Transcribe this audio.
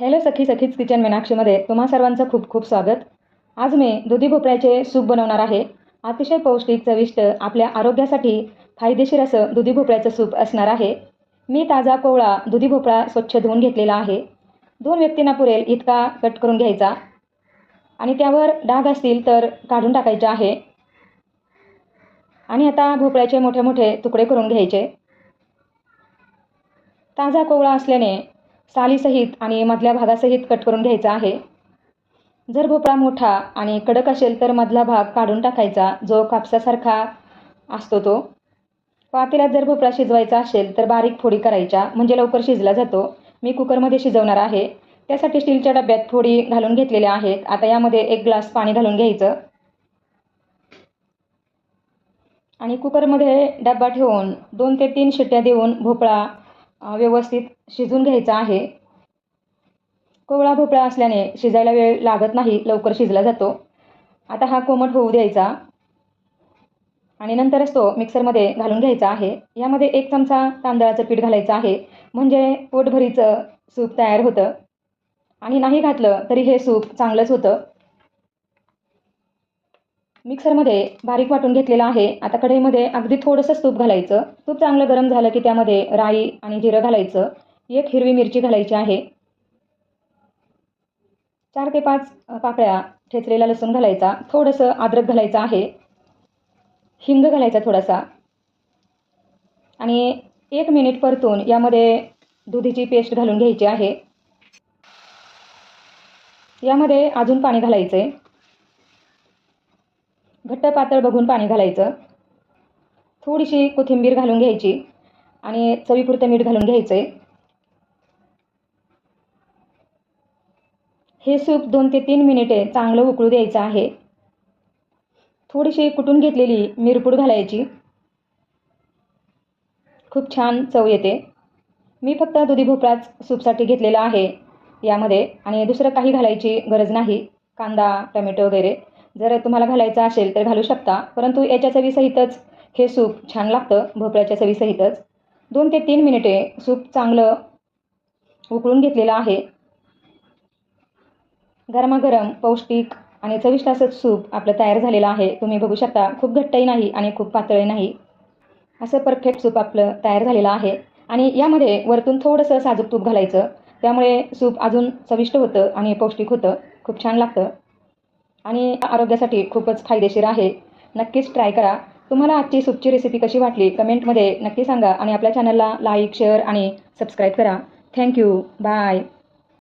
Hello सखी सखीच kitchen मीनाक्षीमध्ये तुम्हा सर्वांचं खूप खूप स्वागत. आज मी दुधी भोपळ्याचे सूप बनवणार आहे. अतिशय पौष्टिक चविष्ट आपल्या आरोग्यासाठी फायदेशीर असं दुधी भोपळ्याचं सूप असणार आहे. मी ताजा कोवळा दुधी भोपळा स्वच्छ धुवून घेतलेला आहे. 2 व्यक्तींना पुरेल इतका कट करून घ्यायचा आणि त्यावर डाग असतील तर काढून टाकायचे आहे. आणि आता भोपळ्याचे मोठे मोठे तुकडे करून घ्यायचे. ताजा कोवळा असल्याने सालीसहित आणि मधल्या भागासहित कट करून घ्यायचा आहे. जर भोपळा मोठा आणि कडक असेल तर मधला भाग काढून टाकायचा, जो कापसासारखा असतो तो. पातेल्यात जर भोपळा शिजवायचा असेल तर बारीक फोडी करायच्या, म्हणजे लवकर शिजला जातो. मी कुकरमध्ये शिजवणार आहे. त्यासाठी स्टीलच्या डब्यात फोडी घालून घेतलेल्या आहेत. आता यामध्ये 1 ग्लास पाणी घालून घ्यायचं आणि कुकरमध्ये डब्बा ठेवून 2 ते 3 शिट्ट्या देऊन भोपळा व्यवस्थित शिजून घ्यायचा आहे. कोवळा भोपळा असल्याने शिजायला वेळ लागत नाही, लवकर शिजला जातो. आता हा कोमट होऊ द्यायचा आणि नंतरच तो मिक्सरमध्ये घालून घ्यायचा आहे. यामध्ये 1 चमचा तांदळाचं पीठ घालायचं आहे, म्हणजे पोटभरीचं सूप तयार होतं. आणि नाही घातलं तरी हे सूप चांगलंच होतं. मिक्सरमध्ये बारीक वाटून घेतलेलं आहे. आता कढईमध्ये अगदी थोडंसं तूप घालायचं. तूप चांगलं गरम झालं की त्यामध्ये राई आणि जिरं घालायचं. 1 हिरवी मिरची घालायची आहे. 4 ते 5 पाकळ्या ठेचलेला लसूण घालायचा. थोडंसं अद्रक घालायचं आहे. हिंग घालायचा थोडासा आणि 1 मिनिट परतून यामध्ये दुधीची पेस्ट घालून घ्यायची आहे. यामध्ये अजून पाणी घालायचं आहे. घट्ट पातळ बघून पाणी घालायचं. थोडीशी कोथिंबीर घालून घ्यायची आणि चवीपुरतं मीठ घालून घ्यायचं आहे. हे सूप 2 ते 3 मिनिटे चांगलं उकळू द्यायचं आहे. थोडीशी कुटून घेतलेली मिरपूड घालायची. खूप छान चव येते. मी फक्त दुधी भोपळाच सूपसाठी घेतलेला आहे यामध्ये आणि दुसरं काही घालायची गरज नाही. कांदा, टोमॅटो वगैरे जर तुम्हाला घालायचं असेल तर घालू शकता, परंतु याच्या चवीसहितच हे सूप छान लागतं, भोपळ्याच्या चवीसहितच. 2 ते 3 मिनिटे सूप चांगलं उकळून घेतलेलं आहे. गरमागरम पौष्टिक आणि चविष्ट असं सूप आपलं तयार झालेलं आहे. तुम्ही बघू शकता, खूप घट्टही नाही आणि खूप पातळही नाही. असं परफेक्ट सूप आपलं तयार झालेलं आहे. आणि यामध्ये वरतून थोडंसं साजूक तूप घालायचं. त्यामुळे सूप अजून चविष्ट होतं आणि पौष्टिक होतं. खूप छान लागतं आणि आरोग्यासाठी खूपच फायदेशीर आहे. नक्कीच ट्राय करा. तुम्हाला आजची सूपची रेसिपी कशी वाटली कमेंटमध्ये नक्की सांगा आणि आपल्या चॅनलला लाईक, शेअर आणि सबस्क्राईब करा. Thank you. बाय.